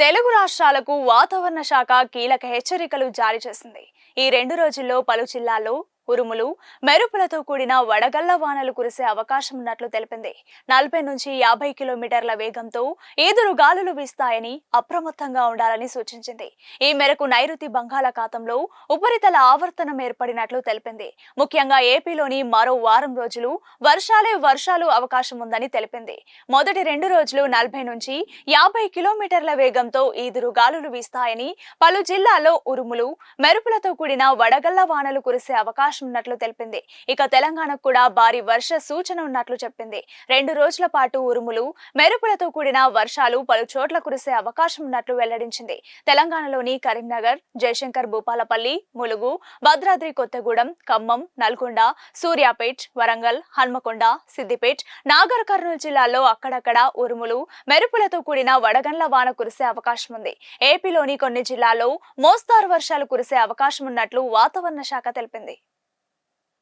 తెలుగు రాష్ట్రాలకు వాతావరణ శాఖ కీలక హెచ్చరికలు జారీ చేసింది. ఈ 2 రోజుల్లో పలు జిల్లాల్లో ఉరుములు, మెరుపులతో కూడిన వడగళ్ల వానలు కురిసే అవకాశం ఉన్నట్లు తెలిపింది. 40 నుంచి 50 కిలోమీటర్ల వేగంతో ఈదురు గాలులు వీస్తాయని అప్రమత్తంగా ఉండాలని సూచించింది. ఈ మేరకు నైరుతి బంగాళాఖాతంలో ఉపరితల ఆవర్తనం ఏర్పడినట్లు తెలిపింది. ముఖ్యంగా ఏపీలోని మరో వారం రోజులు వర్షాలు అవకాశం ఉందని తెలిపింది. మొదటి 2 రోజులు 40 నుంచి 50 కిలోమీటర్ల వేగంతో ఈదురు గాలులు వీస్తాయని, పలు జిల్లాల్లో ఉరుములు, మెరుపులతో కూడిన వడగళ్ల వానలు కురిసే అవకాశం ఉన్నట్లు తెలిపింది. ఇక తెలంగాణకు కూడా భారీ వర్ష సూచన ఉన్నట్లు చెప్పింది. 2 రోజుల పాటు ఉరుములు, మెరుపులతో కూడిన వర్షాలు పలు చోట్ల కురిసే అవకాశం ఉన్నట్లు వెల్లడించింది. తెలంగాణలోని కరీంనగర్, జయశంకర్ భూపాలపల్లి, ములుగు, భద్రాద్రి కొత్తగూడెం, ఖమ్మం, నల్గొండ, సూర్యాపేట్, వరంగల్, హన్మకొండ, సిద్దిపేట్, నాగర్ కర్నూలు జిల్లాల్లో అక్కడక్కడ ఉరుములు, మెరుపులతో కూడిన వడగండ్ల వాన కురిసే అవకాశం ఉంది. ఏపీలోని కొన్ని జిల్లాల్లో మోస్తారు వర్షాలు కురిసే అవకాశం ఉన్నట్లు వాతావరణ శాఖ తెలిపింది.